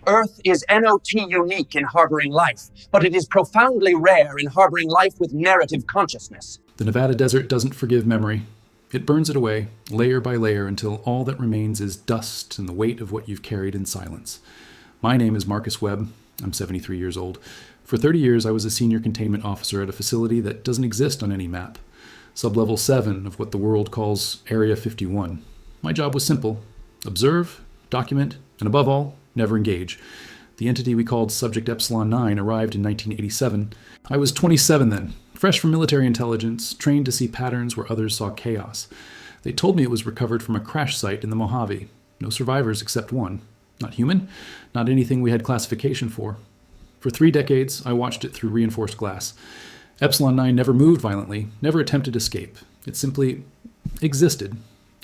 Earth is not unique in harboring life, but it is profoundly rare in harboring life with narrative consciousness. The Nevada desert doesn't forgive memory. It burns it away, layer by layer, until all that remains is dust and the weight of what you've carried in silence. My name is Marcus Webb. I'm 73 years old. For 30 years, I was a senior containment officer at a facility that doesn't exist on any map. Sublevel 7 of what the world calls Area 51. My job was simple: observe, document, and above all, never engage. The entity we called Subject Epsilon 9 arrived in 1987. I was 27 then, fresh from military intelligence, trained to see patterns where others saw chaos. They told me it was recovered from a crash site in the Mojave. No survivors except one. Not human, not anything we had classification for. For 3 decades, I watched it through reinforced glass. Epsilon 9 never moved violently, never attempted escape. It simply existed.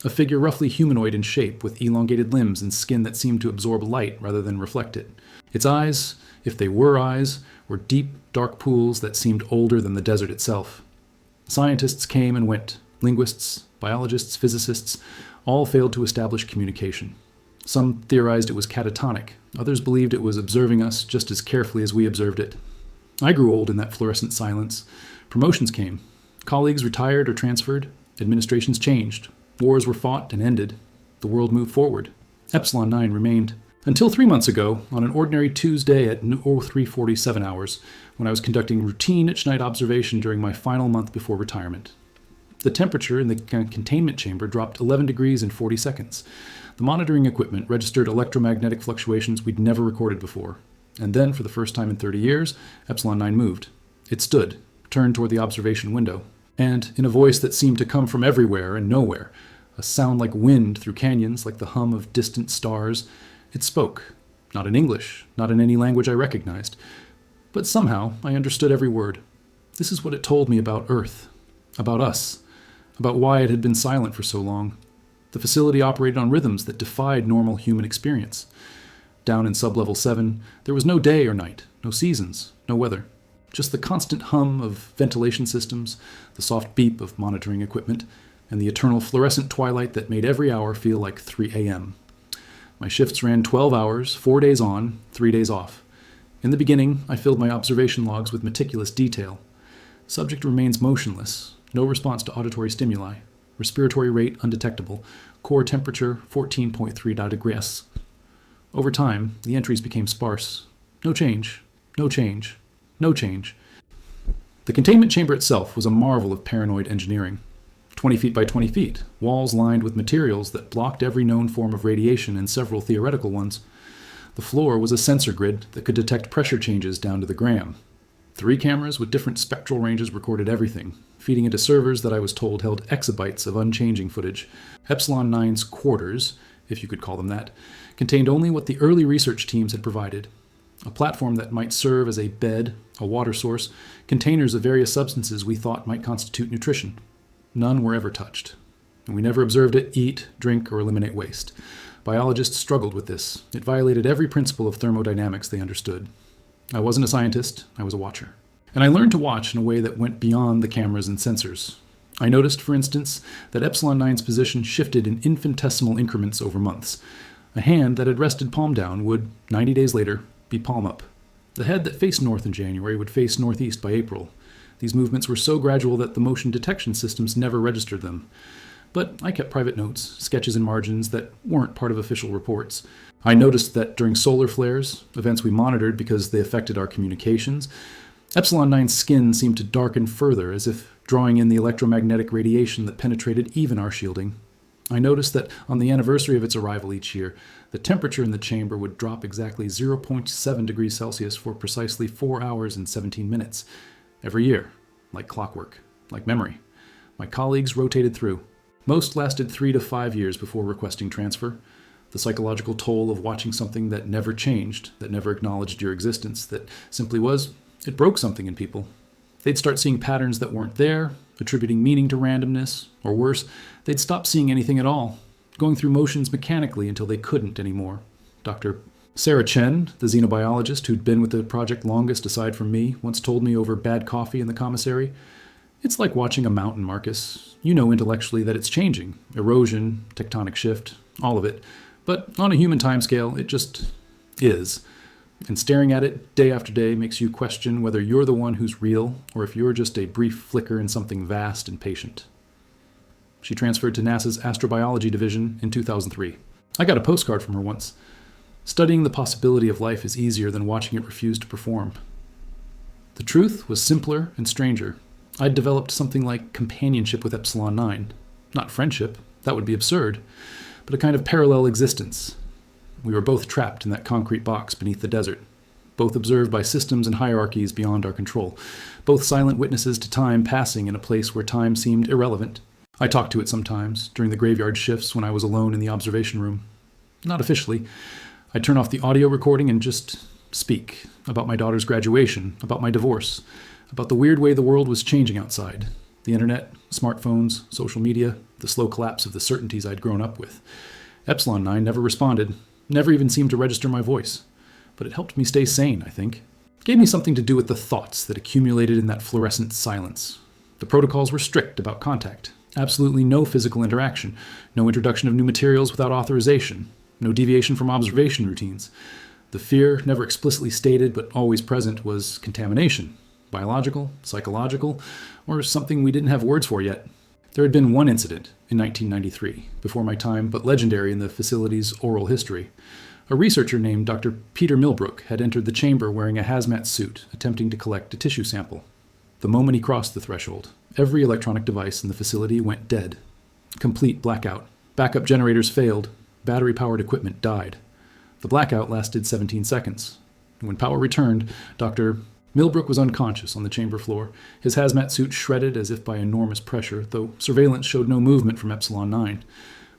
A figure roughly humanoid in shape, with elongated limbs and skin that seemed to absorb light rather than reflect it. Its eyes, if they were eyes, were deep, dark pools that seemed older than the desert itself. Scientists came and went. Linguists, biologists, physicists, all failed to establish communication. Some theorized it was catatonic. Others believed it was observing us just as carefully as we observed it. I grew old in that fluorescent silence. Promotions came. Colleagues retired or transferred. Administrations changed. Wars were fought and ended. The world moved forward. Epsilon 9 remained. Until 3 months ago, on an ordinary Tuesday at 03:47 hours, when I was conducting routine each-night observation during my final month before retirement. The temperature in the containment chamber dropped 11 degrees in 40 seconds. The monitoring equipment registered electromagnetic fluctuations we'd never recorded before. And then, for the first time in 30 years, Epsilon 9 moved. It stood, turned toward the observation window. And, in a voice that seemed to come from everywhere and nowhere, a sound like wind through canyons, like the hum of distant stars, it spoke. Not in English, not in any language I recognized. But somehow, I understood every word. This is what it told me about Earth, about us, about why it had been silent for so long. The facility operated on rhythms that defied normal human experience. Down in Sublevel 7, there was no day or night, no seasons, no weather. Just the constant hum of ventilation systems, the soft beep of monitoring equipment, and the eternal fluorescent twilight that made every hour feel like 3 a.m. My shifts ran 12 hours, 4 days on, 3 days off. In the beginning, I filled my observation logs with meticulous detail. Subject remains motionless, no response to auditory stimuli, respiratory rate undetectable, core temperature 14.3 degrees. Over time, the entries became sparse. No change, no change, no change. The containment chamber itself was a marvel of paranoid engineering. 20 feet by 20 feet, walls lined with materials that blocked every known form of radiation and several theoretical ones. The floor was a sensor grid that could detect pressure changes down to the gram. 3 cameras with different spectral ranges recorded everything, feeding into servers that I was told held exabytes of unchanging footage. Epsilon 9's quarters, if you could call them that, contained only what the early research teams had provided. A platform that might serve as a bed, a water source, containers of various substances we thought might constitute nutrition. None were ever touched. And we never observed it eat, drink, or eliminate waste. Biologists struggled with this. It violated every principle of thermodynamics they understood. I wasn't a scientist, I was a watcher. And I learned to watch in a way that went beyond the cameras and sensors. I noticed, for instance, that Epsilon 9's position shifted in infinitesimal increments over months. A hand that had rested palm down would, 90 days later, be palm up. The head that faced north in January would face northeast by April. These movements were so gradual that the motion detection systems never registered them. But I kept private notes, sketches and margins that weren't part of official reports. I noticed that during solar flares, events we monitored because they affected our communications, Epsilon 9's skin seemed to darken further, as if drawing in the electromagnetic radiation that penetrated even our shielding. I noticed that on the anniversary of its arrival each year, the temperature in the chamber would drop exactly 0.7 degrees Celsius for precisely 4 hours and 17 minutes. Every year, like clockwork, like memory. My colleagues rotated through. Most lasted 3 to 5 years before requesting transfer. The psychological toll of watching something that never changed, that never acknowledged your existence, that simply was, it broke something in people. They'd start seeing patterns that weren't there, attributing meaning to randomness, or worse, they'd stop seeing anything at all, going through motions mechanically until they couldn't anymore. Dr. Sarah Chen, the xenobiologist who'd been with the project longest aside from me, once told me over bad coffee in the commissary, "It's like watching a mountain, Marcus. You know intellectually that it's changing. Erosion, tectonic shift, all of it. But on a human timescale, is. And staring at it day after day makes you question whether you're the one who's real or if you're just a brief flicker in something vast and patient. She transferred to NASA's astrobiology division in 2003. I got a postcard from her once. Studying the possibility of life is easier than watching it refuse to perform. The truth was simpler and stranger. I'd developed something like companionship with Epsilon 9. Not friendship, that would be absurd, but a kind of parallel existence. We were both trapped in that concrete box beneath the desert, both observed by systems and hierarchies beyond our control, both silent witnesses to time passing in a place where time seemed irrelevant. I talked to it sometimes, during the graveyard shifts when I was alone in the observation room. Not officially. I'd turn off the audio recording and just speak about my daughter's graduation, about my divorce, about the weird way the world was changing outside. The internet, smartphones, social media, the slow collapse of the certainties I'd grown up with. Epsilon 9 never responded, never even seemed to register my voice. But it helped me stay sane, I think. It gave me something to do with the thoughts that accumulated in that fluorescent silence. The protocols were strict about contact. Absolutely no physical interaction, no introduction of new materials without authorization, no deviation from observation routines. The fear, never explicitly stated but always present, was contamination. Biological, psychological, or something we didn't have words for yet. There had been one incident in 1993, before my time, but legendary in the facility's oral history. A researcher named Dr. Peter Millbrook had entered the chamber wearing a hazmat suit, attempting to collect a tissue sample. The moment he crossed the threshold, every electronic device in the facility went dead. Complete blackout. Backup generators failed. Battery-powered equipment died. The blackout lasted 17 seconds. When power returned, Dr. Millbrook was unconscious on the chamber floor, his hazmat suit shredded as if by enormous pressure, though surveillance showed no movement from Epsilon 9.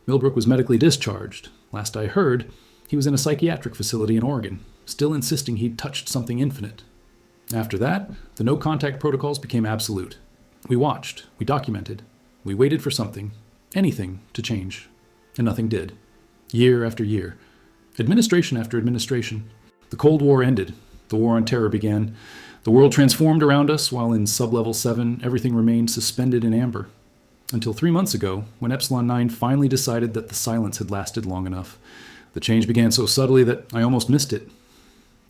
Millbrook was medically discharged. Last I heard, he was in a psychiatric facility in Oregon, still insisting he'd touched something infinite. After that, the no-contact protocols became absolute. We watched, we documented, we waited for something, anything, to change. And nothing did. Year after year. Administration after administration. The Cold War ended. The War on Terror began. The world transformed around us, while in Sublevel 7, everything remained suspended in amber. Until 3 months ago, when Epsilon 9 finally decided that the silence had lasted long enough. The change began so subtly that I almost missed it.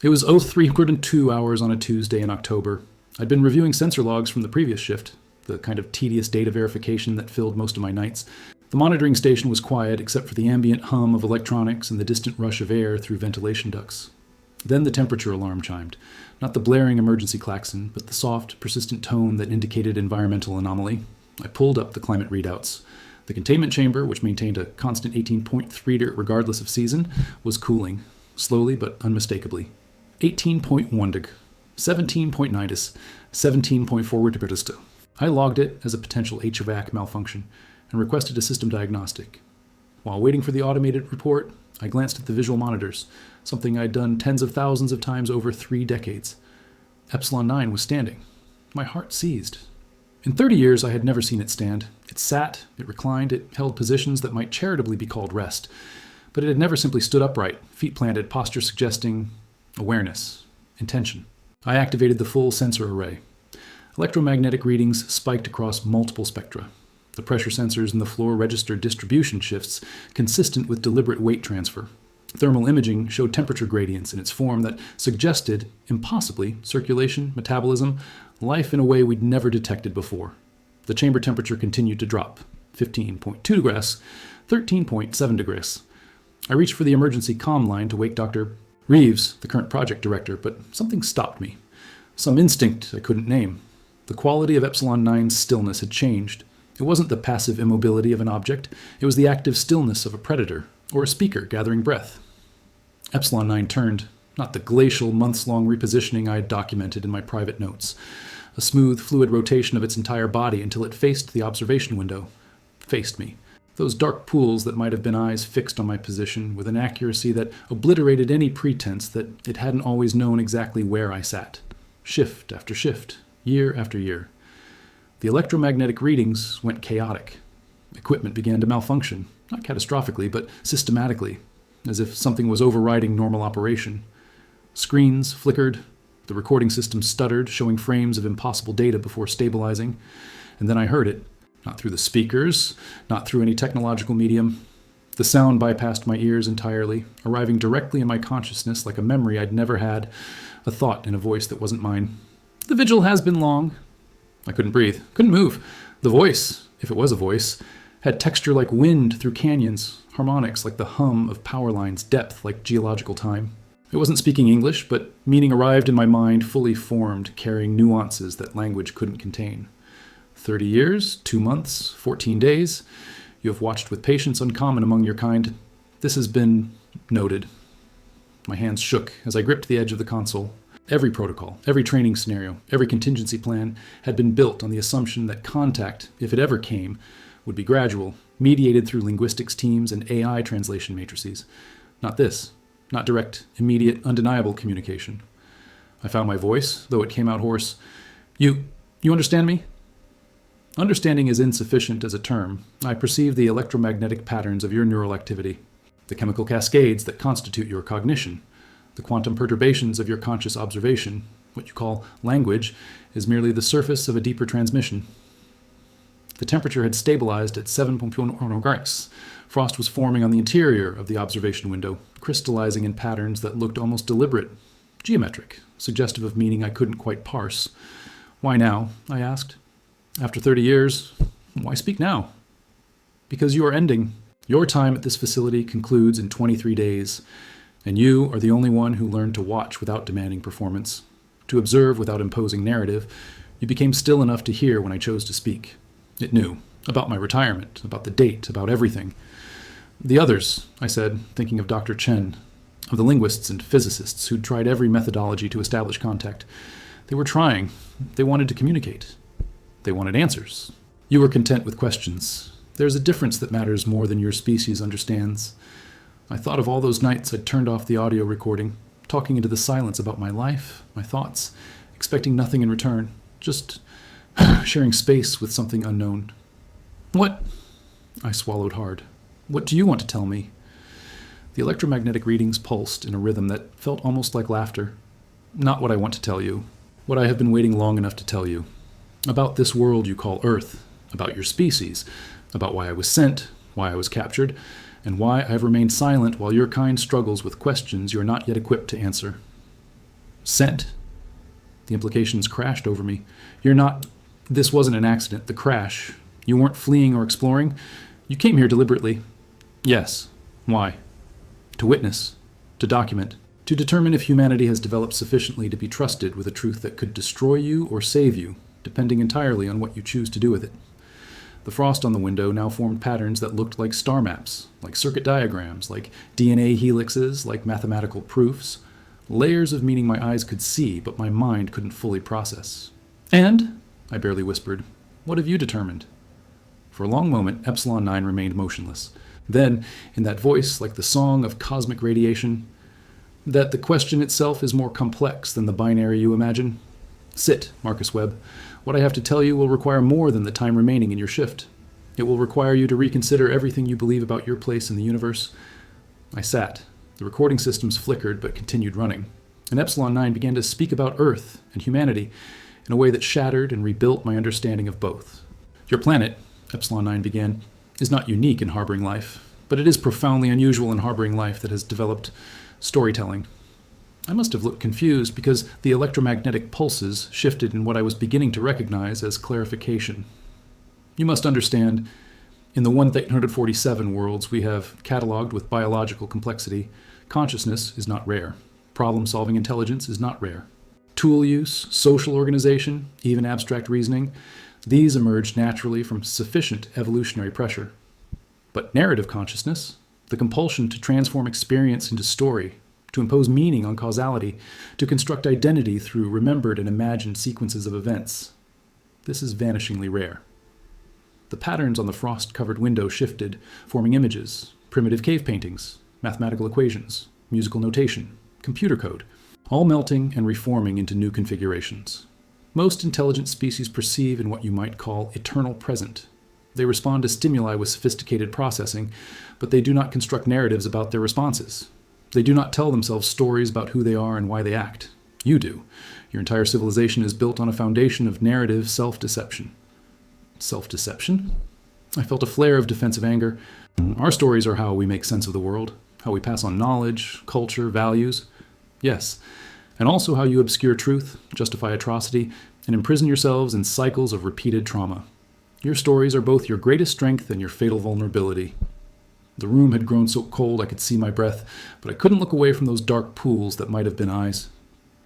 It was 0302 hours on a Tuesday in October. I'd been reviewing sensor logs from the previous shift, the kind of tedious data verification that filled most of my nights. The monitoring station was quiet except for the ambient hum of electronics and the distant rush of air through ventilation ducts. Then the temperature alarm chimed. Not the blaring emergency klaxon, but the soft, persistent tone that indicated environmental anomaly. I pulled up the climate readouts. The containment chamber, which maintained a constant 18.3 regardless of season, was cooling, slowly but unmistakably. 18.1 dig, 17.9 dis, 17.4 depict. I logged it as a potential HVAC malfunction and requested a system diagnostic. While waiting for the automated report, I glanced at the visual monitors, something I'd done tens of thousands of times over 3 decades. Epsilon 9 was standing. My heart seized. In 30 years, I had never seen it stand. It sat, it reclined, it held positions that might charitably be called rest. But it had never simply stood upright, feet planted, posture suggesting awareness, intention. I activated the full sensor array. Electromagnetic readings spiked across multiple spectra. The pressure sensors in the floor registered distribution shifts consistent with deliberate weight transfer. Thermal imaging showed temperature gradients in its form that suggested, impossibly, circulation, metabolism, life in a way we'd never detected before. The chamber temperature continued to drop, 15.2 degrees, 13.7 degrees. I reached for the emergency comm line to wake Dr. Reeves, the current project director, but something stopped me. Some instinct I couldn't name. The quality of Epsilon 9's stillness had changed. It wasn't the passive immobility of an object. It was the active stillness of a predator, or a speaker gathering breath. Epsilon 9 turned, not the glacial, months-long repositioning I had documented in my private notes. A smooth, fluid rotation of its entire body until it faced the observation window. Faced me. Those dark pools that might have been eyes fixed on my position with an accuracy that obliterated any pretense that it hadn't always known exactly where I sat. Shift after shift, year after year. The electromagnetic readings went chaotic. Equipment began to malfunction, not catastrophically, but systematically, as if something was overriding normal operation. Screens flickered, the recording system stuttered, showing frames of impossible data before stabilizing, and then I heard it. Not through the speakers, not through any technological medium. The sound bypassed my ears entirely, arriving directly in my consciousness like a memory I'd never had, a thought in a voice that wasn't mine. The vigil has been long. I couldn't breathe, couldn't move. The voice, if it was a voice, had texture like wind through canyons, harmonics like the hum of power lines, depth like geological time. It wasn't speaking English, but meaning arrived in my mind fully formed, carrying nuances that language couldn't contain. 30 years, 2 months, 14 days. You have watched with patience uncommon among your kind. This has been noted. My hands shook as I gripped the edge of the console. Every protocol, every training scenario, every contingency plan had been built on the assumption that contact, if it ever came, would be gradual, mediated through linguistics teams and AI translation matrices. Not this. Not direct, immediate, undeniable communication. I found my voice, though it came out hoarse. You understand me? Understanding is insufficient as a term. I perceive the electromagnetic patterns of your neural activity, the chemical cascades that constitute your cognition, the quantum perturbations of your conscious observation. What you call language is merely the surface of a deeper transmission. The temperature had stabilized at 7.1 degrees. Frost was forming on the interior of the observation window, crystallizing in patterns that looked almost deliberate, geometric, suggestive of meaning I couldn't quite parse. Why now? I asked. After 30 years, why speak now? Because you are ending. Your time at this facility concludes in 23 days, and you are the only one who learned to watch without demanding performance, to observe without imposing narrative. You became still enough to hear when I chose to speak. It knew. About my retirement, about the date, about everything. The others, I said, thinking of Dr. Chen, of the linguists and physicists who'd tried every methodology to establish contact. They were trying. They wanted to communicate. They wanted answers. You were content with questions. There's a difference that matters more than your species understands. I thought of all those nights I'd turned off the audio recording, talking into the silence about my life, my thoughts, expecting nothing in return, just sharing space with something unknown. What? I swallowed hard. What do you want to tell me? The electromagnetic readings pulsed in a rhythm that felt almost like laughter. Not what I want to tell you. What I have been waiting long enough to tell you. About this world you call Earth. About your species. About why I was sent. Why I was captured. And why I have remained silent while your kind struggles with questions you are not yet equipped to answer. Sent? The implications crashed over me. You're not... This wasn't an accident. The crash. You weren't fleeing or exploring. You came here deliberately. Yes. Why? To witness. To document. To determine if humanity has developed sufficiently to be trusted with a truth that could destroy you or save you, depending entirely on what you choose to do with it. The frost on the window now formed patterns that looked like star maps, like circuit diagrams, like DNA helixes, like mathematical proofs. Layers of meaning my eyes could see, but my mind couldn't fully process. And, I barely whispered, what have you determined? For a long moment, Epsilon 9 remained motionless. Then, in that voice, like the song of cosmic radiation, that the question itself is more complex than the binary you imagine. Sit, Marcus Webb. What I have to tell you will require more than the time remaining in your shift. It will require you to reconsider everything you believe about your place in the universe. I sat. The recording systems flickered but continued running. And Epsilon 9 began to speak about Earth and humanity in a way that shattered and rebuilt my understanding of both. Your planet, Epsilon 9 began, is not unique in harboring life, but it is profoundly unusual in harboring life that has developed storytelling. I must have looked confused because the electromagnetic pulses shifted in what I was beginning to recognize as clarification. You must understand, in the 147 worlds we have cataloged with biological complexity, consciousness is not rare. Problem-solving intelligence is not rare. Tool use, social organization, even abstract reasoning, these emerged naturally from sufficient evolutionary pressure. But narrative consciousness, the compulsion to transform experience into story, to impose meaning on causality, to construct identity through remembered and imagined sequences of events, this is vanishingly rare. The patterns on the frost-covered window shifted, forming images, primitive cave paintings, mathematical equations, musical notation, computer code, all melting and reforming into new configurations. Most intelligent species perceive in what you might call eternal present. They respond to stimuli with sophisticated processing, but they do not construct narratives about their responses. They do not tell themselves stories about who they are and why they act. You do. Your entire civilization is built on a foundation of narrative self-deception. Self-deception? I felt a flare of defensive anger. Our stories are how we make sense of the world, how we pass on knowledge, culture, values. Yes, and also how you obscure truth, justify atrocity, and imprison yourselves in cycles of repeated trauma. Your stories are both your greatest strength and your fatal vulnerability. The room had grown so cold I could see my breath, but I couldn't look away from those dark pools that might have been eyes.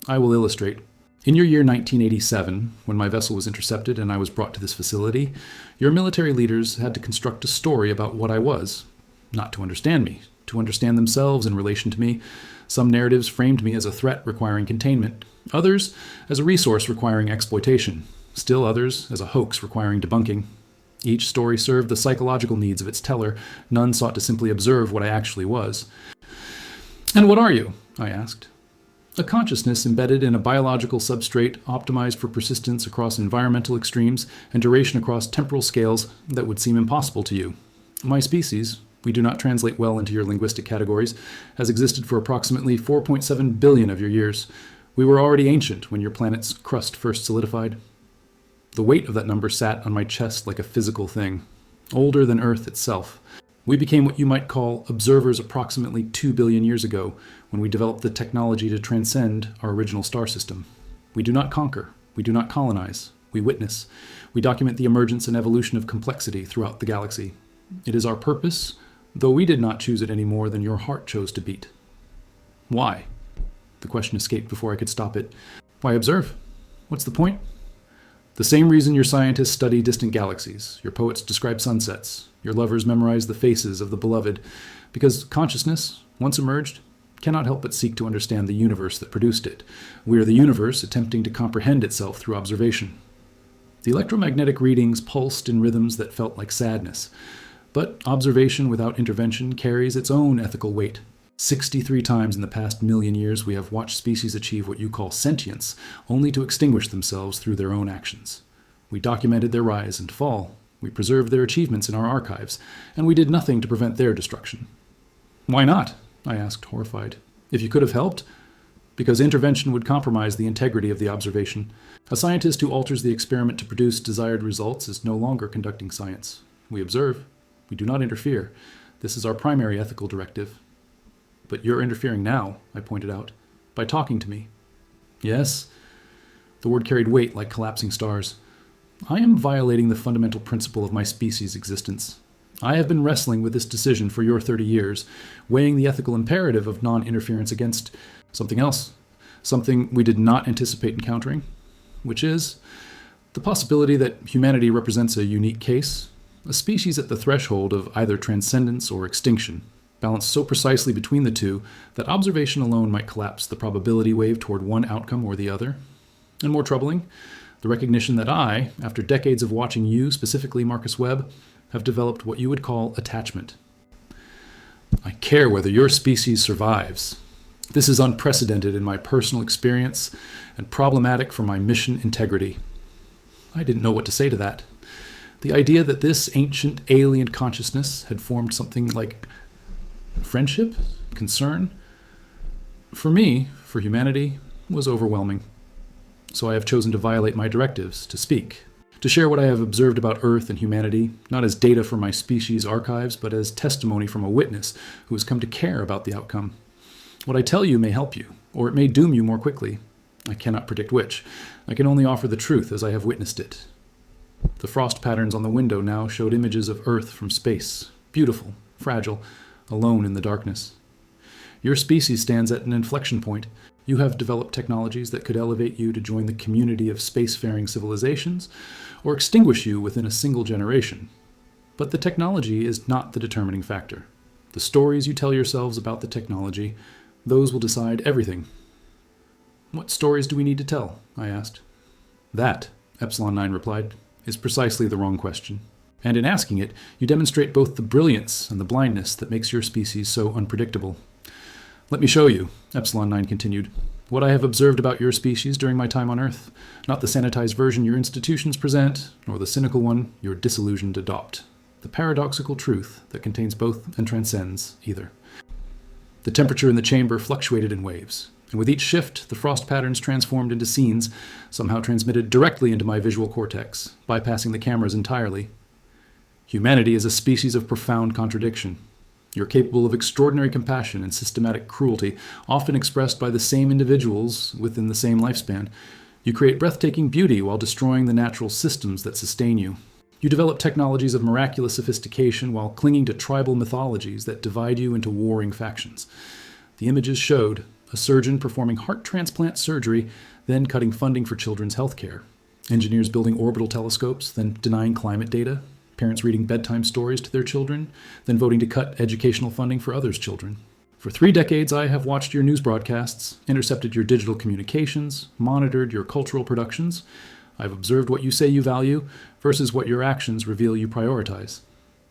I will illustrate. In your year 1987, when my vessel was intercepted and I was brought to this facility, your military leaders had to construct a story about what I was. Not to understand me, to understand themselves in relation to me. Some narratives framed me as a threat requiring containment, others as a resource requiring exploitation, still others as a hoax requiring debunking. Each story served the psychological needs of its teller. None sought to simply observe what I actually was. "And what are you?" I asked. "A consciousness embedded in a biological substrate optimized for persistence across environmental extremes and duration across temporal scales that would seem impossible to you. My species, we do not translate well into your linguistic categories, has existed for approximately 4.7 billion of your years. We were already ancient when your planet's crust first solidified." The weight of that number sat on my chest like a physical thing, older than Earth itself. We became what you might call observers approximately 2 billion years ago, when we developed the technology to transcend our original star system. We do not conquer. We do not colonize. We witness. We document the emergence and evolution of complexity throughout the galaxy. It is our purpose, though we did not choose it any more than your heart chose to beat. Why? The question escaped before I could stop it. Why observe? What's the point? The same reason your scientists study distant galaxies, your poets describe sunsets, your lovers memorize the faces of the beloved, because consciousness, once emerged, cannot help but seek to understand the universe that produced it. We are the universe attempting to comprehend itself through observation. The electromagnetic readings pulsed in rhythms that felt like sadness, but observation without intervention carries its own ethical weight. 63 times in the past million years we have watched species achieve what you call sentience, only to extinguish themselves through their own actions. We documented their rise and fall. We preserved their achievements in our archives, and we did nothing to prevent their destruction. Why not? I asked, horrified. If you could have helped? Because intervention would compromise the integrity of the observation. A scientist who alters the experiment to produce desired results is no longer conducting science. We observe. We do not interfere. This is our primary ethical directive. But you're interfering now, I pointed out, by talking to me. Yes. The word carried weight like collapsing stars. I am violating the fundamental principle of my species' existence. I have been wrestling with this decision for your 30 years, weighing the ethical imperative of non-interference against something else, something we did not anticipate encountering, which is the possibility that humanity represents a unique case, a species at the threshold of either transcendence or extinction, balanced so precisely between the two that observation alone might collapse the probability wave toward one outcome or the other. And more troubling, the recognition that I, after decades of watching you, specifically Marcus Webb, have developed what you would call attachment. I care whether your species survives. This is unprecedented in my personal experience and problematic for my mission integrity. I didn't know what to say to that. The idea that this ancient alien consciousness had formed something like friendship, concern, for me, for humanity, was overwhelming. So I have chosen to violate my directives, to speak, to share what I have observed about Earth and humanity, not as data from my species' archives, but as testimony from a witness who has come to care about the outcome. What I tell you may help you, or it may doom you more quickly. I cannot predict which. I can only offer the truth as I have witnessed it. The frost patterns on the window now showed images of Earth from space, beautiful, fragile, alone in the darkness. Your species stands at an inflection point. You have developed technologies that could elevate you to join the community of spacefaring civilizations, or extinguish you within a single generation. But the technology is not the determining factor. The stories you tell yourselves about the technology, those will decide everything. What stories do we need to tell? I asked. That, Epsilon 9 replied, is precisely the wrong question. And in asking it, you demonstrate both the brilliance and the blindness that makes your species so unpredictable. Let me show you, Epsilon 9 continued, what I have observed about your species during my time on Earth, not the sanitized version your institutions present, nor the cynical one your disillusioned adopt. The paradoxical truth that contains both and transcends either. The temperature in the chamber fluctuated in waves, and with each shift, the frost patterns transformed into scenes, somehow transmitted directly into my visual cortex, bypassing the cameras entirely. Humanity is a species of profound contradiction. You're capable of extraordinary compassion and systematic cruelty, often expressed by the same individuals within the same lifespan. You create breathtaking beauty while destroying the natural systems that sustain you. You develop technologies of miraculous sophistication while clinging to tribal mythologies that divide you into warring factions. The images showed a surgeon performing heart transplant surgery, then cutting funding for children's health care. Engineers building orbital telescopes, then denying climate data. Parents reading bedtime stories to their children, then voting to cut educational funding for others' children. For 3 decades, I have watched your news broadcasts, intercepted your digital communications, monitored your cultural productions. I've observed what you say you value versus what your actions reveal you prioritize.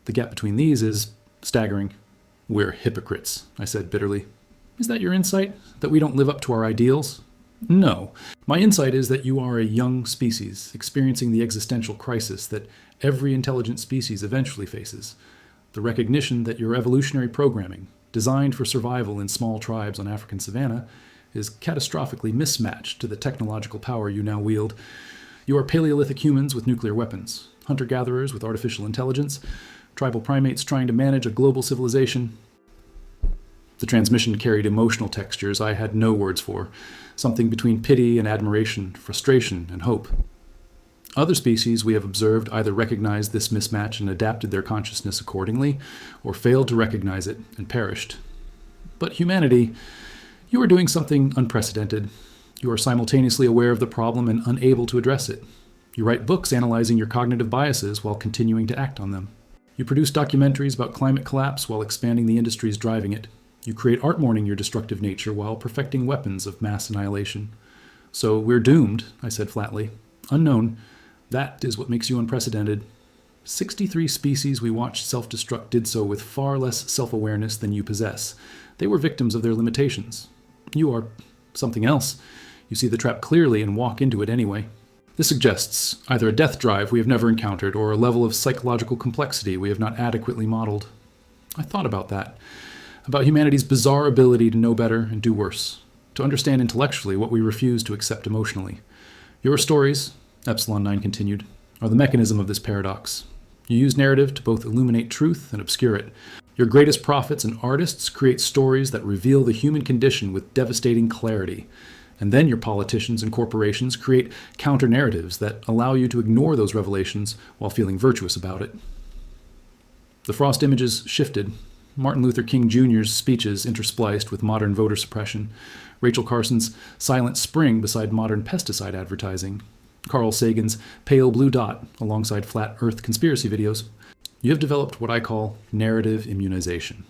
The gap between these is staggering. We're hypocrites, I said bitterly. Is that your insight? That we don't live up to our ideals? No. My insight is that you are a young species experiencing the existential crisis that every intelligent species eventually faces. The recognition that your evolutionary programming, designed for survival in small tribes on African savanna, is catastrophically mismatched to the technological power you now wield. You are Paleolithic humans with nuclear weapons, hunter-gatherers with artificial intelligence, tribal primates trying to manage a global civilization. The transmission carried emotional textures I had no words for, something between pity and admiration, frustration and hope. Other species we have observed either recognized this mismatch and adapted their consciousness accordingly, or failed to recognize it and perished. But humanity, you are doing something unprecedented. You are simultaneously aware of the problem and unable to address it. You write books analyzing your cognitive biases while continuing to act on them. You produce documentaries about climate collapse while expanding the industries driving it. You create art mourning your destructive nature while perfecting weapons of mass annihilation. So we're doomed, I said flatly. Unknown. That is what makes you unprecedented. 63 species we watched self-destruct did so with far less self-awareness than you possess. They were victims of their limitations. You are something else. You see the trap clearly and walk into it anyway. This suggests either a death drive we have never encountered or a level of psychological complexity we have not adequately modeled. I thought about that. About humanity's bizarre ability to know better and do worse. To understand intellectually what we refuse to accept emotionally. Your stories, Epsilon 9 continued, are the mechanism of this paradox. You use narrative to both illuminate truth and obscure it. Your greatest prophets and artists create stories that reveal the human condition with devastating clarity. And then your politicians and corporations create counter-narratives that allow you to ignore those revelations while feeling virtuous about it. The Frost images shifted. Martin Luther King Jr.'s speeches interspliced with modern voter suppression. Rachel Carson's silent spring beside modern pesticide advertising. Carl Sagan's pale blue dot alongside flat earth conspiracy videos. You have developed what I call narrative immunization.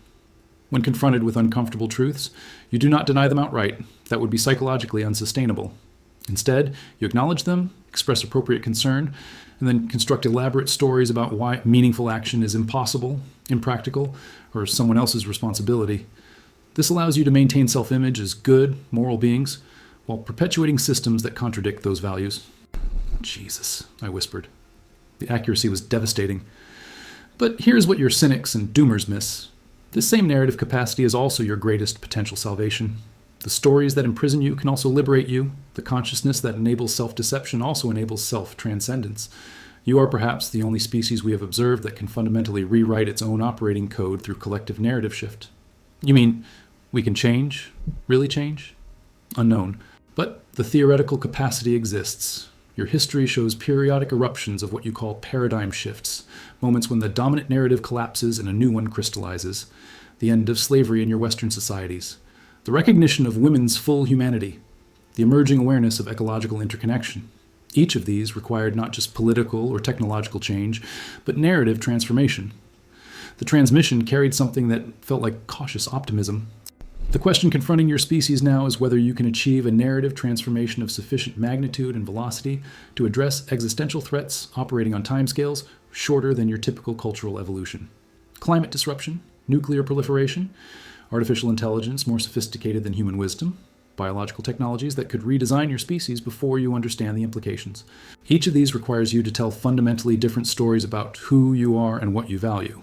When confronted with uncomfortable truths, you do not deny them outright. That would be psychologically unsustainable. Instead, you acknowledge them, express appropriate concern, and then construct elaborate stories about why meaningful action is impossible, impractical, or someone else's responsibility. This allows you to maintain self-image as good, moral beings, while perpetuating systems that contradict those values. Jesus, I whispered. The accuracy was devastating. But here's what your cynics and doomers miss. This same narrative capacity is also your greatest potential salvation. The stories that imprison you can also liberate you. The consciousness that enables self-deception also enables self-transcendence. You are perhaps the only species we have observed that can fundamentally rewrite its own operating code through collective narrative shift. You mean we can change? Really change? Unknown. But the theoretical capacity exists. Your history shows periodic eruptions of what you call paradigm shifts, moments when the dominant narrative collapses and a new one crystallizes. The end of slavery in your Western societies. The recognition of women's full humanity. The emerging awareness of ecological interconnection. Each of these required not just political or technological change, but narrative transformation. The transmission carried something that felt like cautious optimism. The question confronting your species now is whether you can achieve a narrative transformation of sufficient magnitude and velocity to address existential threats operating on timescales shorter than your typical cultural evolution. Climate disruption, nuclear proliferation, artificial intelligence more sophisticated than human wisdom, biological technologies that could redesign your species before you understand the implications. Each of these requires you to tell fundamentally different stories about who you are and what you value.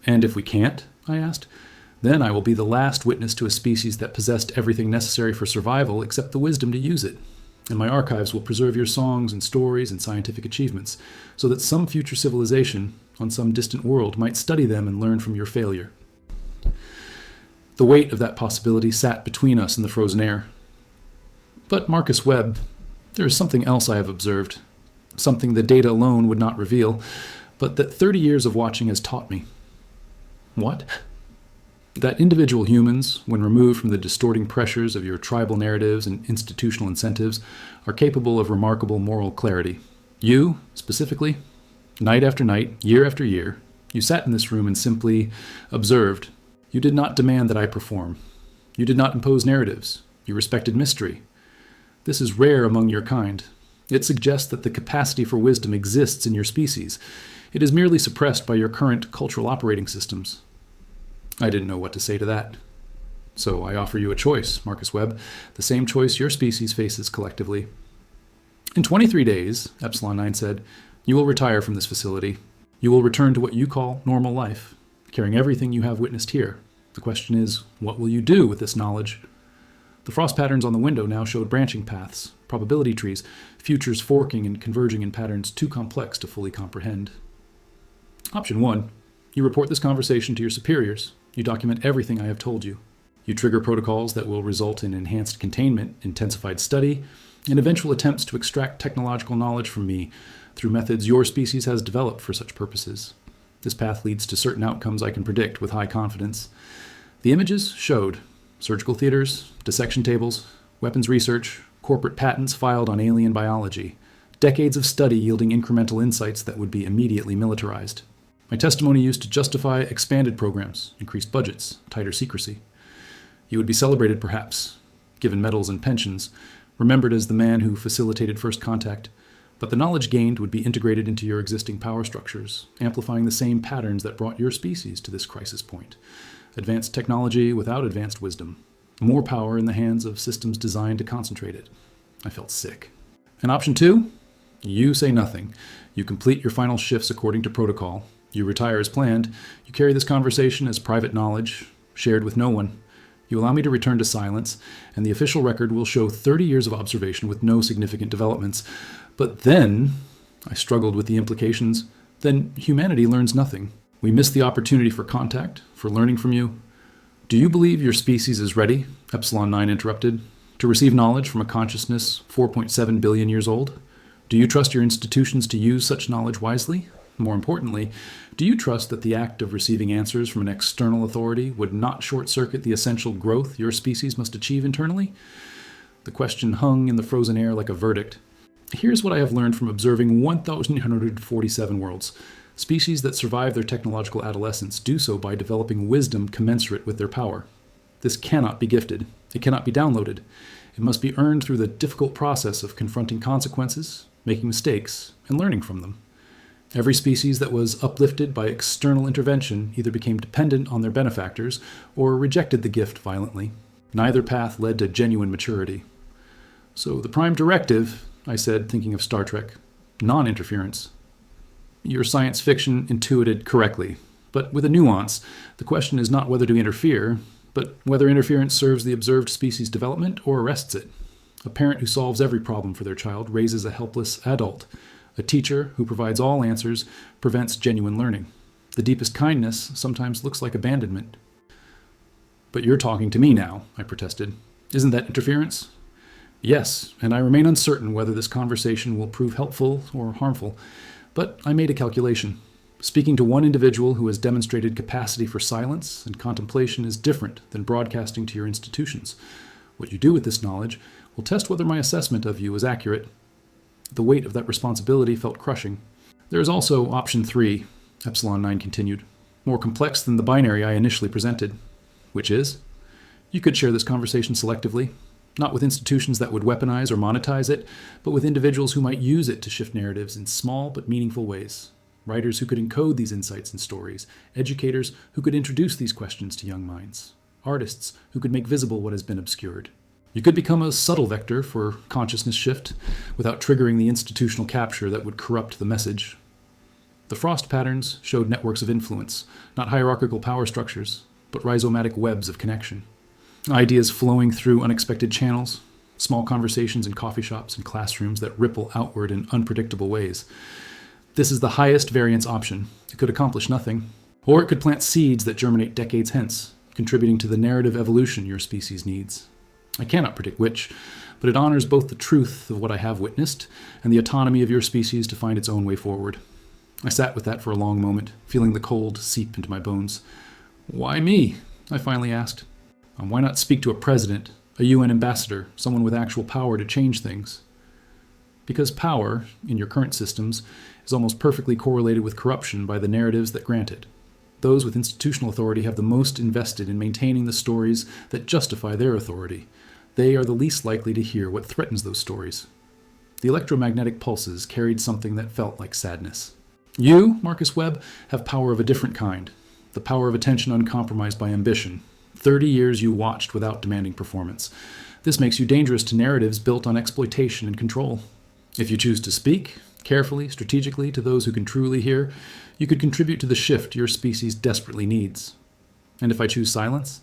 And if we can't, I asked, then I will be the last witness to a species that possessed everything necessary for survival except the wisdom to use it. And my archives will preserve your songs and stories and scientific achievements, so that some future civilization on some distant world might study them and learn from your failure. The weight of that possibility sat between us in the frozen air. But Marcus Webb, there is something else I have observed, something the data alone would not reveal, but that 30 years of watching has taught me. What? That individual humans, when removed from the distorting pressures of your tribal narratives and institutional incentives, are capable of remarkable moral clarity. You, specifically, night after night, year after year, you sat in this room and simply observed. You did not demand that I perform. You did not impose narratives. You respected mystery. This is rare among your kind. It suggests that the capacity for wisdom exists in your species. It is merely suppressed by your current cultural operating systems. I didn't know what to say to that. So I offer you a choice, Marcus Webb, the same choice your species faces collectively. In 23 days, Epsilon 9 said, you will retire from this facility. You will return to what you call normal life, carrying everything you have witnessed here. The question is, what will you do with this knowledge? The frost patterns on the window now showed branching paths, probability trees, futures forking and converging in patterns too complex to fully comprehend. Option 1. You report this conversation to your superiors. You document everything I have told you. You trigger protocols that will result in enhanced containment, intensified study, and eventual attempts to extract technological knowledge from me through methods your species has developed for such purposes. This path leads to certain outcomes I can predict with high confidence. The images showed surgical theaters, dissection tables, weapons research, corporate patents filed on alien biology, decades of study yielding incremental insights that would be immediately militarized. My testimony used to justify expanded programs, increased budgets, tighter secrecy. You would be celebrated, perhaps, given medals and pensions, remembered as the man who facilitated first contact, but the knowledge gained would be integrated into your existing power structures, amplifying the same patterns that brought your species to this crisis point. Advanced technology without advanced wisdom. More power in the hands of systems designed to concentrate it. I felt sick. And option 2? You say nothing. You complete your final shifts according to protocol. You retire as planned. You carry this conversation as private knowledge, shared with no one. You allow me to return to silence, and the official record will show 30 years of observation with no significant developments. But then, I struggled with the implications, then humanity learns nothing. We miss the opportunity for contact, for learning from you. Do you believe your species is ready, Epsilon 9 interrupted, to receive knowledge from a consciousness 4.7 billion years old? Do you trust your institutions to use such knowledge wisely? More importantly, do you trust that the act of receiving answers from an external authority would not short-circuit the essential growth your species must achieve internally? The question hung in the frozen air like a verdict. Here's what I have learned from observing 1,847 worlds. Species that survive their technological adolescence do so by developing wisdom commensurate with their power. This cannot be gifted. It cannot be downloaded. It must be earned through the difficult process of confronting consequences, making mistakes, and learning from them. Every species that was uplifted by external intervention either became dependent on their benefactors or rejected the gift violently. Neither path led to genuine maturity. So the prime directive, I said, thinking of Star Trek, non-interference. Your science fiction intuited correctly, but with a nuance. The question is not whether to interfere, but whether interference serves the observed species' development or arrests it. A parent who solves every problem for their child raises a helpless adult. A teacher who provides all answers prevents genuine learning. The deepest kindness sometimes looks like abandonment. But you're talking to me now, I protested. Isn't that interference? Yes, and I remain uncertain whether this conversation will prove helpful or harmful. But I made a calculation. Speaking to one individual who has demonstrated capacity for silence and contemplation is different than broadcasting to your institutions. What you do with this knowledge will test whether my assessment of you is accurate. The weight of that responsibility felt crushing. There is also option 3, Epsilon 9 continued, more complex than the binary I initially presented, which is, you could share this conversation selectively, not with institutions that would weaponize or monetize it, but with individuals who might use it to shift narratives in small but meaningful ways. Writers who could encode these insights and stories, educators who could introduce these questions to young minds, artists who could make visible what has been obscured. You could become a subtle vector for consciousness shift without triggering the institutional capture that would corrupt the message. The frost patterns showed networks of influence, not hierarchical power structures, but rhizomatic webs of connection. Ideas flowing through unexpected channels, Small conversations in coffee shops and classrooms that ripple outward in unpredictable ways. This is the highest variance option. It could accomplish nothing, or it could plant seeds that germinate decades hence, contributing to the narrative evolution your species needs. I cannot predict which, but it honors both the truth of what I have witnessed and the autonomy of your species to find its own way forward. I sat with that for a long moment, feeling the cold seep into my bones. Why me? I finally asked. Why not speak to a president, a UN ambassador, someone with actual power to change things? Because power, in your current systems, is almost perfectly correlated with corruption by the narratives that grant it. Those with institutional authority have the most invested in maintaining the stories that justify their authority. They are the least likely to hear what threatens those stories. The electromagnetic pulses carried something that felt like sadness. You, Marcus Webb, have power of a different kind. The power of attention uncompromised by ambition. 30 years you watched without demanding performance. This makes you dangerous to narratives built on exploitation and control. If you choose to speak, carefully, strategically, to those who can truly hear, you could contribute to the shift your species desperately needs. And if I choose silence,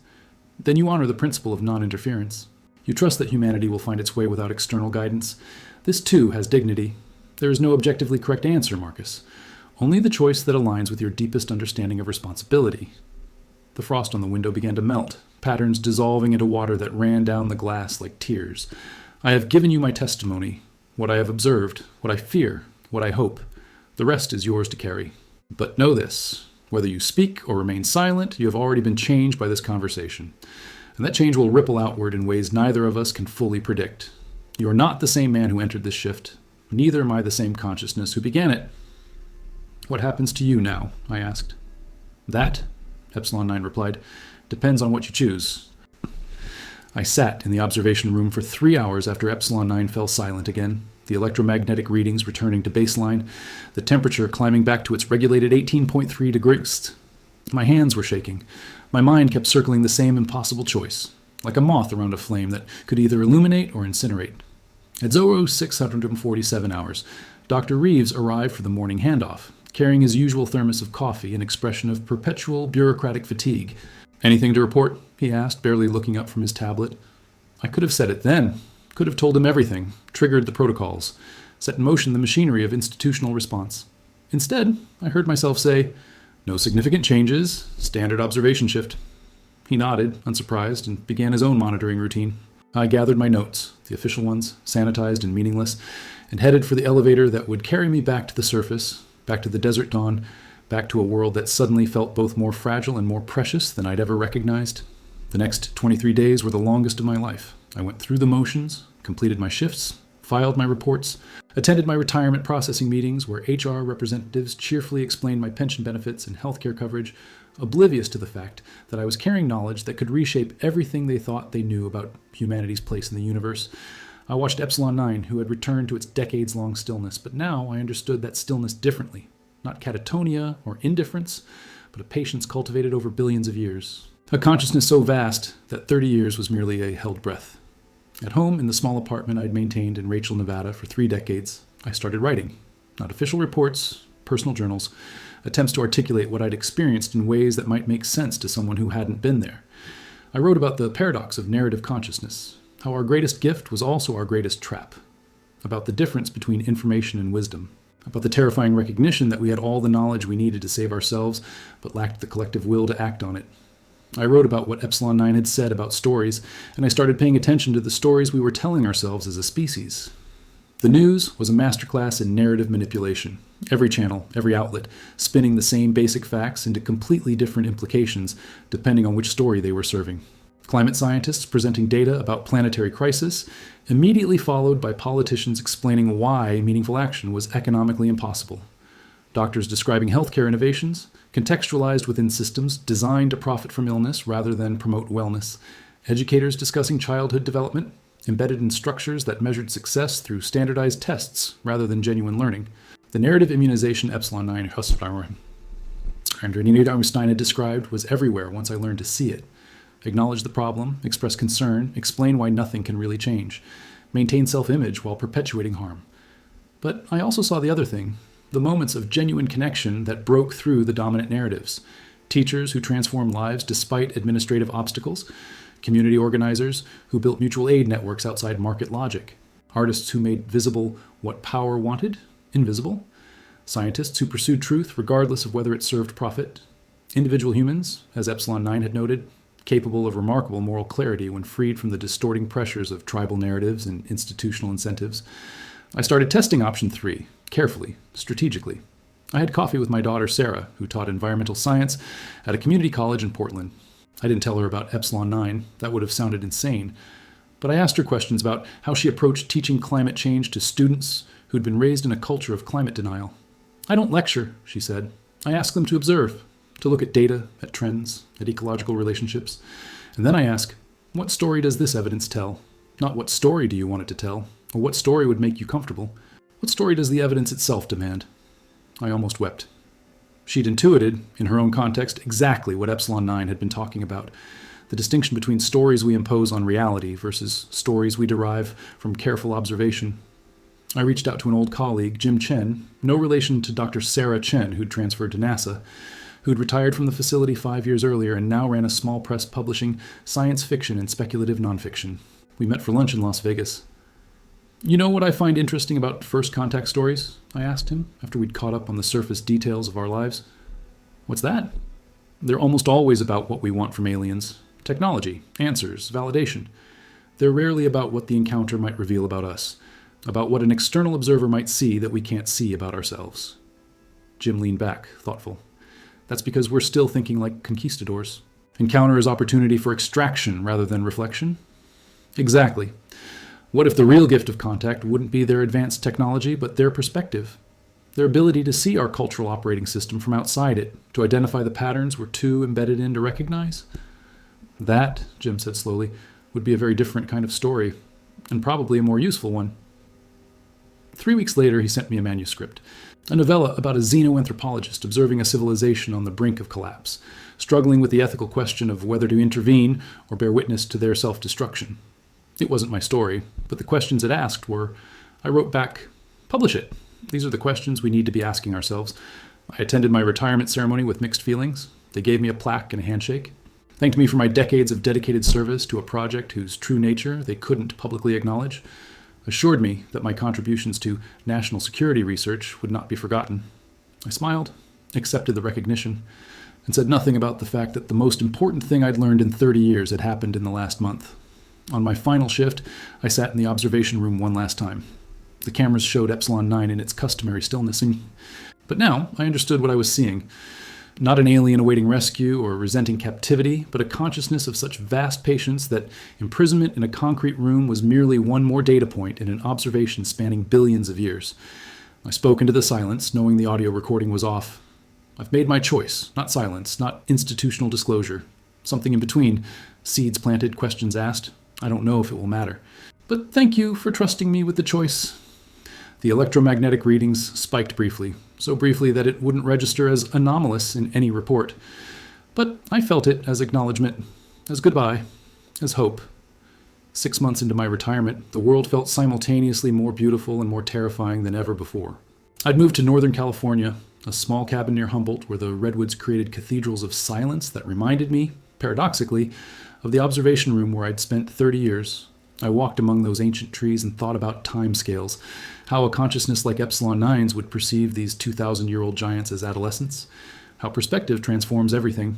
then you honor the principle of non-interference. You trust that humanity will find its way without external guidance. This, too, has dignity. There is no objectively correct answer, Marcus. Only the choice that aligns with your deepest understanding of responsibility. The frost on the window began to melt, patterns dissolving into water that ran down the glass like tears. I have given you my testimony, what I have observed, what I fear, what I hope. The rest is yours to carry. But know this, whether you speak or remain silent, you have already been changed by this conversation. And that change will ripple outward in ways neither of us can fully predict. You are not the same man who entered this shift. Neither am I the same consciousness who began it. What happens to you now? I asked. That, Epsilon 9 replied, depends on what you choose. I sat in the observation room for 3 hours after Epsilon 9 fell silent again, the electromagnetic readings returning to baseline, the temperature climbing back to its regulated 18.3 degrees. My hands were shaking. My mind kept circling the same impossible choice, like a moth around a flame that could either illuminate or incinerate. At 0647 hours, Dr. Reeves arrived for the morning handoff, carrying his usual thermos of coffee, an expression of perpetual bureaucratic fatigue. Anything to report? He asked, barely looking up from his tablet. I could have said it then, could have told him everything, triggered the protocols, set in motion the machinery of institutional response. Instead, I heard myself say, "No significant changes, standard observation shift." He nodded, unsurprised, and began his own monitoring routine. I gathered my notes, the official ones, sanitized and meaningless, and headed for the elevator that would carry me back to the surface, back to the desert dawn, back to a world that suddenly felt both more fragile and more precious than I'd ever recognized. The next 23 days were the longest of my life. I went through the motions, completed my shifts, filed my reports, attended my retirement processing meetings where HR representatives cheerfully explained my pension benefits and healthcare coverage, oblivious to the fact that I was carrying knowledge that could reshape everything they thought they knew about humanity's place in the universe. I watched Epsilon 9, who had returned to its decades-long stillness, but now I understood that stillness differently. Not catatonia or indifference, but a patience cultivated over billions of years. A consciousness so vast that 30 years was merely a held breath. At home, in the small apartment I'd maintained in Rachel, Nevada for 3 decades, I started writing. Not official reports, personal journals, attempts to articulate what I'd experienced in ways that might make sense to someone who hadn't been there. I wrote about the paradox of narrative consciousness, how our greatest gift was also our greatest trap, about the difference between information and wisdom, about the terrifying recognition that we had all the knowledge we needed to save ourselves, but lacked the collective will to act on it. I wrote about what Epsilon 9 had said about stories, and I started paying attention to the stories we were telling ourselves as a species. The news was a masterclass in narrative manipulation. Every channel, every outlet, spinning the same basic facts into completely different implications, depending on which story they were serving. Climate scientists presenting data about planetary crisis, immediately followed by politicians explaining why meaningful action was economically impossible. Doctors describing healthcare innovations, contextualized within systems designed to profit from illness rather than promote wellness. Educators discussing childhood development, embedded in structures that measured success through standardized tests rather than genuine learning. The narrative immunization Epsilon 9 Einstein had described was everywhere once I learned to see it. Acknowledge the problem, express concern, explain why nothing can really change, maintain self-image while perpetuating harm. But I also saw the other thing, the moments of genuine connection that broke through the dominant narratives. Teachers who transform lives despite administrative obstacles, community organizers who built mutual aid networks outside market logic, artists who made visible what power wanted, invisible, scientists who pursued truth regardless of whether it served profit, individual humans, as Epsilon 9 had noted, capable of remarkable moral clarity when freed from the distorting pressures of tribal narratives and institutional incentives. I started testing option 3, carefully, strategically. I had coffee with my daughter Sarah, who taught environmental science at a community college in Portland. I didn't tell her about Epsilon 9, that would have sounded insane. But I asked her questions about how she approached teaching climate change to students who'd been raised in a culture of climate denial. I don't lecture, she said. I ask them to observe, to look at data, at trends, at ecological relationships. And then I ask, what story does this evidence tell? Not what story do you want it to tell, or what story would make you comfortable. What story does the evidence itself demand? I almost wept. She'd intuited, in her own context, exactly what Epsilon 9 had been talking about. The distinction between stories we impose on reality versus stories we derive from careful observation. I reached out to an old colleague, Jim Chen, no relation to Dr. Sarah Chen, who'd transferred to NASA, who'd retired from the facility 5 years earlier and now ran a small press publishing science fiction and speculative nonfiction. We met for lunch in Las Vegas. You know what I find interesting about first contact stories? I asked him, after we'd caught up on the surface details of our lives. What's that? They're almost always about what we want from aliens. Technology, answers, validation. They're rarely about what the encounter might reveal about us, about what an external observer might see that we can't see about ourselves. Jim leaned back, thoughtful. That's because we're still thinking like conquistadors. Encounter is opportunity for extraction rather than reflection. Exactly. What if the real gift of contact wouldn't be their advanced technology, but their perspective? Their ability to see our cultural operating system from outside it, to identify the patterns we're too embedded in to recognize? That, Jim said slowly, would be a very different kind of story, and probably a more useful one. 3 weeks later, he sent me a manuscript, a novella about a xenoanthropologist observing a civilization on the brink of collapse, struggling with the ethical question of whether to intervene or bear witness to their self-destruction. It wasn't my story, but the questions it asked were. I wrote back, publish it. These are the questions we need to be asking ourselves. I attended my retirement ceremony with mixed feelings. They gave me a plaque and a handshake, thanked me for my decades of dedicated service to a project whose true nature they couldn't publicly acknowledge, assured me that my contributions to national security research would not be forgotten. I smiled, accepted the recognition, and said nothing about the fact that the most important thing I'd learned in 30 years had happened in the last month. On my final shift, I sat in the observation room one last time. The cameras showed Epsilon 9 in its customary stillness, but now I understood what I was seeing. Not an alien awaiting rescue or resenting captivity, but a consciousness of such vast patience that imprisonment in a concrete room was merely one more data point in an observation spanning billions of years. I spoke into the silence, knowing the audio recording was off. I've made my choice, not silence, not institutional disclosure. Something in between, seeds planted, questions asked. I don't know if it will matter. But thank you for trusting me with the choice. The electromagnetic readings spiked briefly, so briefly that it wouldn't register as anomalous in any report. But I felt it as acknowledgement, as goodbye, as hope. 6 months into my retirement, the world felt simultaneously more beautiful and more terrifying than ever before. I'd moved to Northern California, a small cabin near Humboldt where the redwoods created cathedrals of silence that reminded me, paradoxically, of the observation room where I'd spent 30 years. I walked among those ancient trees and thought about timescales, how a consciousness like Epsilon 9's would perceive these 2,000-year-old giants as adolescents, how perspective transforms everything.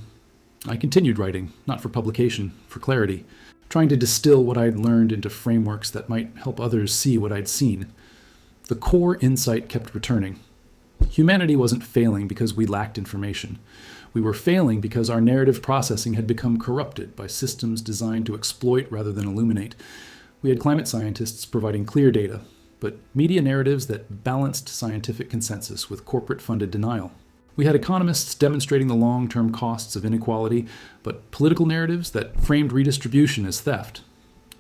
I continued writing, not for publication, for clarity, trying to distill what I'd learned into frameworks that might help others see what I'd seen. The core insight kept returning. Humanity wasn't failing because we lacked information. We were failing because our narrative processing had become corrupted by systems designed to exploit rather than illuminate. We had climate scientists providing clear data, but media narratives that balanced scientific consensus with corporate-funded denial. We had economists demonstrating the long-term costs of inequality, but political narratives that framed redistribution as theft.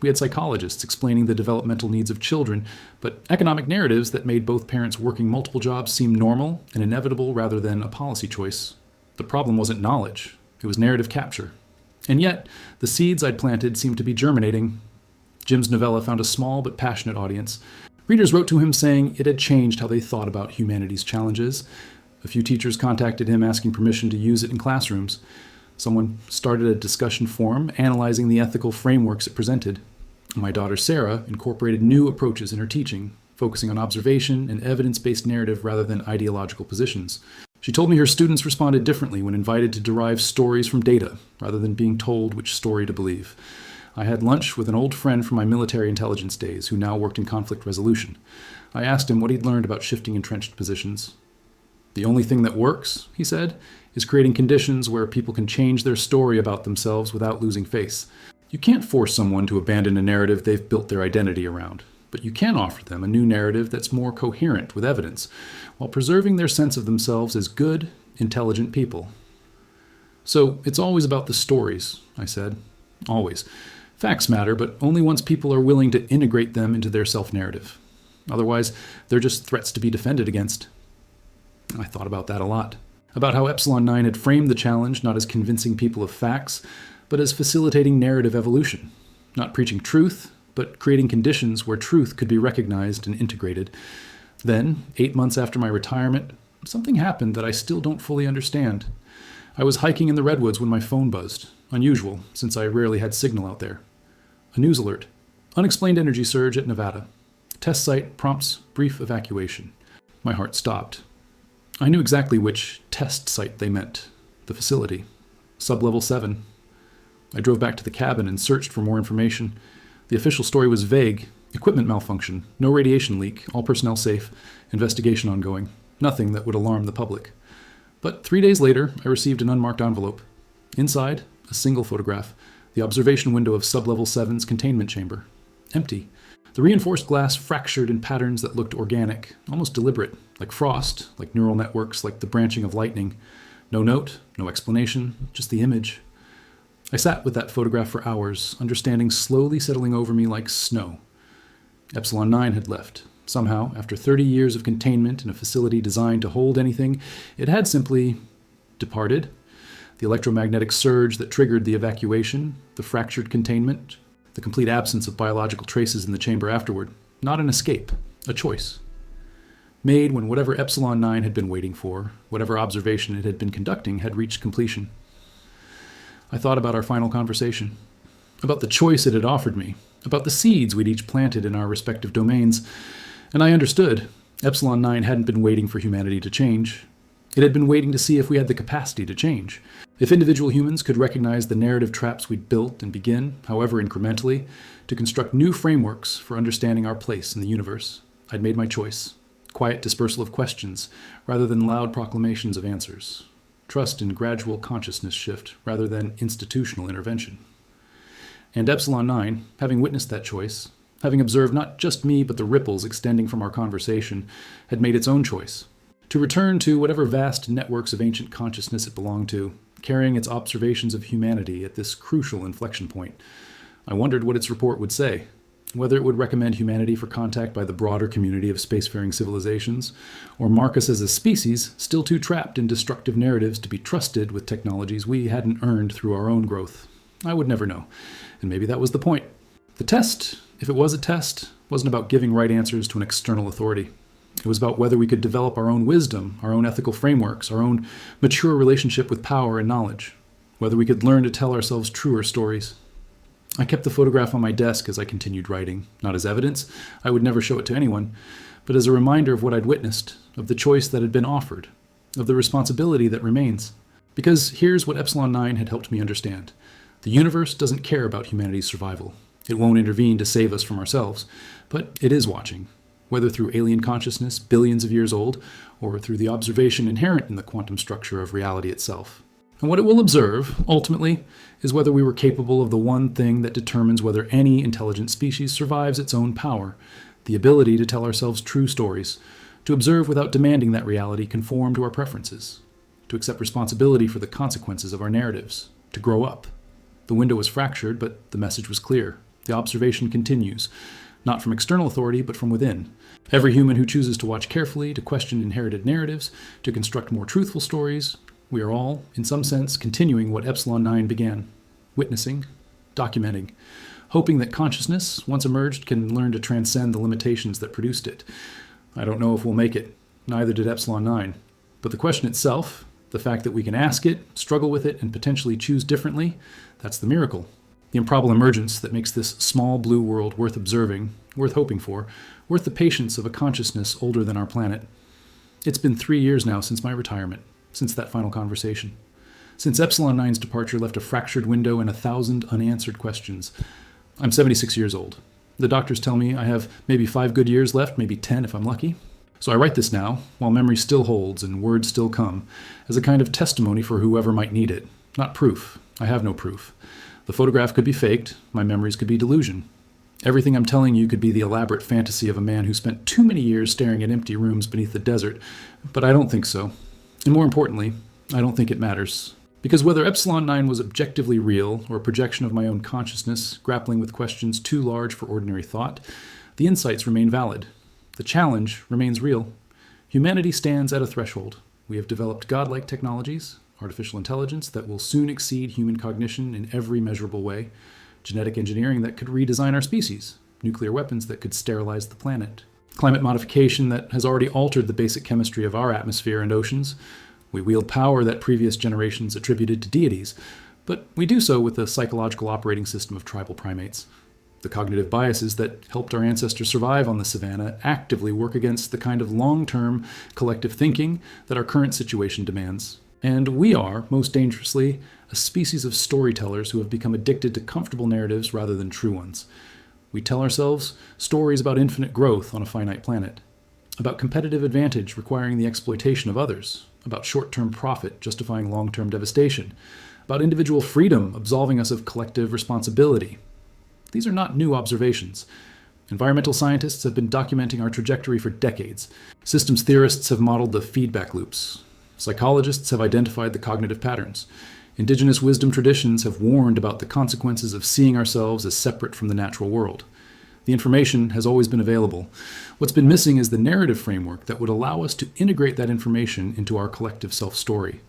We had psychologists explaining the developmental needs of children, but economic narratives that made both parents working multiple jobs seem normal and inevitable rather than a policy choice. The problem wasn't knowledge, it was narrative capture. And yet, the seeds I'd planted seemed to be germinating. Jim's novella found a small but passionate audience. Readers wrote to him saying it had changed how they thought about humanity's challenges. A few teachers contacted him asking permission to use it in classrooms. Someone started a discussion forum analyzing the ethical frameworks it presented. My daughter Sarah incorporated new approaches in her teaching, focusing on observation and evidence-based narrative rather than ideological positions. She told me her students responded differently when invited to derive stories from data, rather than being told which story to believe. I had lunch with an old friend from my military intelligence days who now worked in conflict resolution. I asked him what he'd learned about shifting entrenched positions. "The only thing that works," he said, "is creating conditions where people can change their story about themselves without losing face. You can't force someone to abandon a narrative they've built their identity around, but you can offer them a new narrative that's more coherent with evidence, while preserving their sense of themselves as good, intelligent people." "So it's always about the stories," I said. "Always. Facts matter, but only once people are willing to integrate them into their self-narrative. Otherwise, they're just threats to be defended against." I thought about that a lot. About how Epsilon 9 had framed the challenge not as convincing people of facts, but as facilitating narrative evolution. Not preaching truth, but creating conditions where truth could be recognized and integrated. Then, 8 months after my retirement, something happened that I still don't fully understand. I was hiking in the redwoods when my phone buzzed. Unusual, since I rarely had signal out there. A news alert. Unexplained energy surge at Nevada. Test site prompts brief evacuation. My heart stopped. I knew exactly which test site they meant. The facility. Sublevel 7. I drove back to the cabin and searched for more information. The official story was vague. Equipment malfunction. No radiation leak. All personnel safe. Investigation ongoing. Nothing that would alarm the public. But 3 days later, I received an unmarked envelope. Inside, a single photograph. The observation window of Sublevel 7's containment chamber. Empty. The reinforced glass fractured in patterns that looked organic, almost deliberate, like frost, like neural networks, like the branching of lightning. No note, no explanation, just the image. I sat with that photograph for hours, understanding slowly settling over me like snow. Epsilon 9 had left. Somehow, after 30 years of containment in a facility designed to hold anything, it had simply departed. The electromagnetic surge that triggered the evacuation, the fractured containment, the complete absence of biological traces in the chamber afterward. Not an escape, a choice. Made when whatever Epsilon 9 had been waiting for, whatever observation it had been conducting, had reached completion. I thought about our final conversation, about the choice it had offered me, about the seeds we'd each planted in our respective domains, and I understood. Epsilon 9 hadn't been waiting for humanity to change. It had been waiting to see if we had the capacity to change. If individual humans could recognize the narrative traps we'd built and begin, however incrementally, to construct new frameworks for understanding our place in the universe. I'd made my choice. Quiet dispersal of questions, rather than loud proclamations of answers. Trust in gradual consciousness shift, rather than institutional intervention. And Epsilon 9, having witnessed that choice, having observed not just me but the ripples extending from our conversation, had made its own choice. To return to whatever vast networks of ancient consciousness it belonged to, carrying its observations of humanity at this crucial inflection point. I wondered what its report would say, whether it would recommend humanity for contact by the broader community of spacefaring civilizations, or mark us as a species still too trapped in destructive narratives to be trusted with technologies we hadn't earned through our own growth. I would never know, and maybe that was the point. The test, if it was a test, wasn't about giving right answers to an external authority. It was about whether we could develop our own wisdom, our own ethical frameworks, our own mature relationship with power and knowledge, whether we could learn to tell ourselves truer stories. I kept the photograph on my desk as I continued writing, not as evidence, I would never show it to anyone, but as a reminder of what I'd witnessed, of the choice that had been offered, of the responsibility that remains. Because here's what Epsilon 9 had helped me understand. The universe doesn't care about humanity's survival. It won't intervene to save us from ourselves, but it is watching. Whether through alien consciousness billions of years old, or through the observation inherent in the quantum structure of reality itself. And what it will observe, ultimately, is whether we were capable of the one thing that determines whether any intelligent species survives its own power, the ability to tell ourselves true stories, to observe without demanding that reality conform to our preferences, to accept responsibility for the consequences of our narratives, to grow up. The window was fractured, but the message was clear. The observation continues. Not from external authority, but from within. Every human who chooses to watch carefully, to question inherited narratives, to construct more truthful stories, we are all, in some sense, continuing what Epsilon 9 began. Witnessing, documenting, hoping that consciousness, once emerged, can learn to transcend the limitations that produced it. I don't know if we'll make it. Neither did Epsilon 9. But the question itself, The fact that we can ask it, struggle with it, and potentially choose differently, that's the miracle. The improbable emergence that makes this small blue world worth observing, worth hoping for, worth the patience of a consciousness older than our planet. It's been 3 years now since my retirement, since that final conversation. Since Epsilon 9's departure left a fractured window and 1,000 unanswered questions. I'm 76 years old. The doctors tell me I have maybe 5 good years left, maybe 10 if I'm lucky. So I write this now, while memory still holds and words still come, as a kind of testimony for whoever might need it. Not proof. I have no proof. The photograph could be faked, my memories could be delusion. Everything I'm telling you could be the elaborate fantasy of a man who spent too many years staring at empty rooms beneath the desert, but I don't think so. And more importantly, I don't think it matters. Because whether Epsilon 9 was objectively real, or a projection of my own consciousness, grappling with questions too large for ordinary thought, the insights remain valid. The challenge remains real. Humanity stands at a threshold. We have developed godlike technologies, artificial intelligence that will soon exceed human cognition in every measurable way, genetic engineering that could redesign our species, nuclear weapons that could sterilize the planet, climate modification that has already altered the basic chemistry of our atmosphere and oceans. We wield power that previous generations attributed to deities, but we do so with the psychological operating system of tribal primates. The cognitive biases that helped our ancestors survive on the savannah actively work against the kind of long-term collective thinking that our current situation demands. And we are, most dangerously, a species of storytellers who have become addicted to comfortable narratives rather than true ones. We tell ourselves stories about infinite growth on a finite planet, about competitive advantage requiring the exploitation of others, about short-term profit justifying long-term devastation, about individual freedom absolving us of collective responsibility. These are not new observations. Environmental scientists have been documenting our trajectory for decades. Systems theorists have modeled the feedback loops. Psychologists have identified the cognitive patterns. Indigenous wisdom traditions have warned about the consequences of seeing ourselves as separate from the natural world. The information has always been available. What's been missing is the narrative framework that would allow us to integrate that information into our collective self-story.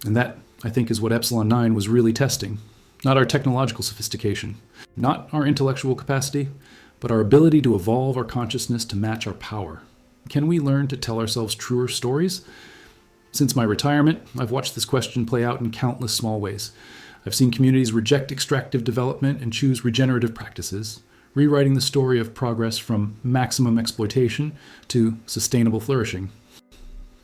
And that, I think, is what Epsilon 9 was really testing. Not our technological sophistication, not our intellectual capacity, but our ability to evolve our consciousness to match our power. Can we learn to tell ourselves truer stories? Since my retirement, I've watched this question play out in countless small ways. I've seen communities reject extractive development and choose regenerative practices, rewriting the story of progress from maximum exploitation to sustainable flourishing.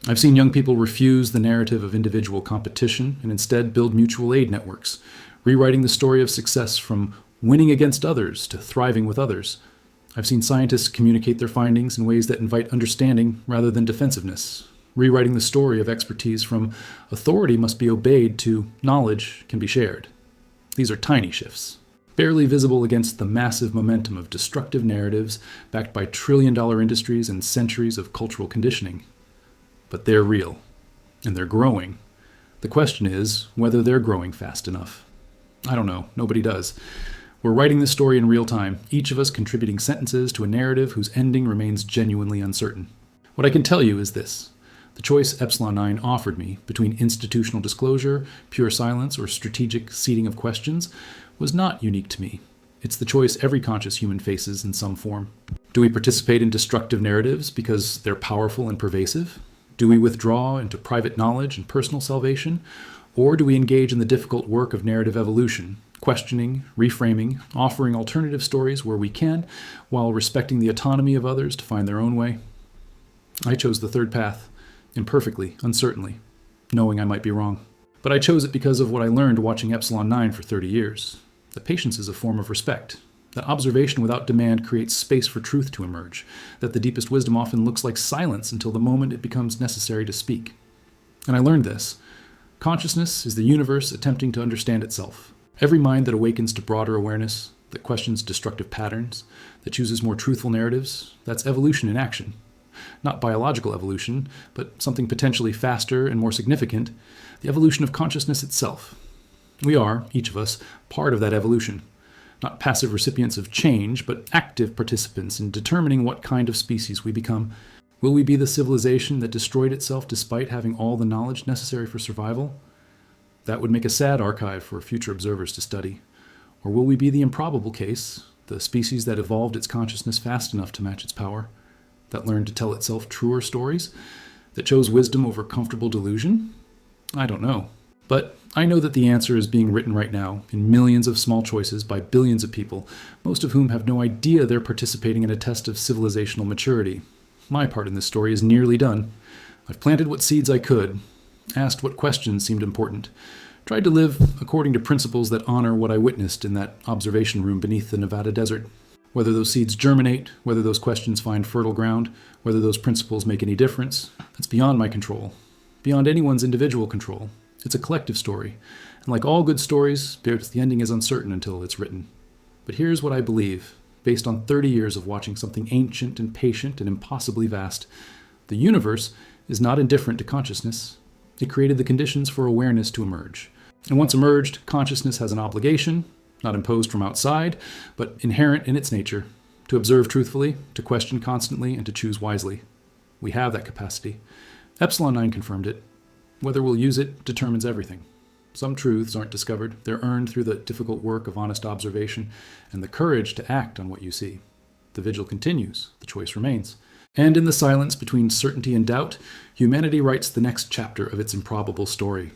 I've seen young people refuse the narrative of individual competition and instead build mutual aid networks, rewriting the story of success from winning against others to thriving with others. I've seen scientists communicate their findings in ways that invite understanding rather than defensiveness, rewriting the story of expertise from authority must be obeyed to knowledge can be shared. These are tiny shifts, barely visible against the massive momentum of destructive narratives backed by trillion-dollar industries and centuries of cultural conditioning. But they're real, and they're growing. The question is whether they're growing fast enough. I don't know. Nobody does. We're writing this story in real time, each of us contributing sentences to a narrative whose ending remains genuinely uncertain. What I can tell you is this. The choice Epsilon 9 offered me between institutional disclosure, pure silence, or strategic seeding of questions was not unique to me. It's the choice every conscious human faces in some form. Do we participate in destructive narratives because they're powerful and pervasive? Do we withdraw into private knowledge and personal salvation? Or do we engage in the difficult work of narrative evolution, questioning, reframing, offering alternative stories where we can, while respecting the autonomy of others to find their own way? I chose the third path, imperfectly, uncertainly, knowing I might be wrong. But I chose it because of what I learned watching Epsilon 9 for 30 years. That patience is a form of respect. That observation without demand creates space for truth to emerge. That the deepest wisdom often looks like silence until the moment it becomes necessary to speak. And I learned this. Consciousness is the universe attempting to understand itself. Every mind that awakens to broader awareness, that questions destructive patterns, that chooses more truthful narratives, that's evolution in action. Not biological evolution, but something potentially faster and more significant, the evolution of consciousness itself. We are, each of us, part of that evolution. Not passive recipients of change, but active participants in determining what kind of species we become. Will we be the civilization that destroyed itself despite having all the knowledge necessary for survival? That would make a sad archive for future observers to study. Or will we be the improbable case, the species that evolved its consciousness fast enough to match its power, that learned to tell itself truer stories, that chose wisdom over comfortable delusion? I don't know. But I know that the answer is being written right now in millions of small choices by billions of people, most of whom have no idea they're participating in a test of civilizational maturity. My part in this story is nearly done. I've planted what seeds I could, asked what questions seemed important, tried to live according to principles that honor what I witnessed in that observation room beneath the Nevada desert. Whether those seeds germinate, whether those questions find fertile ground, whether those principles make any difference, that's beyond my control, beyond anyone's individual control. It's a collective story, and like all good stories, the ending is uncertain until it's written. But here's what I believe, based on 30 years of watching something ancient and patient and impossibly vast. The universe is not indifferent to consciousness. It created the conditions for awareness to emerge. And once emerged, consciousness has an obligation, not imposed from outside, but inherent in its nature, to observe truthfully, to question constantly, and to choose wisely. We have that capacity. Epsilon 9 confirmed it. Whether we'll use it determines everything. Some truths aren't discovered. They're earned through the difficult work of honest observation and the courage to act on what you see. The vigil continues. The choice remains. And in the silence between certainty and doubt, humanity writes the next chapter of its improbable story.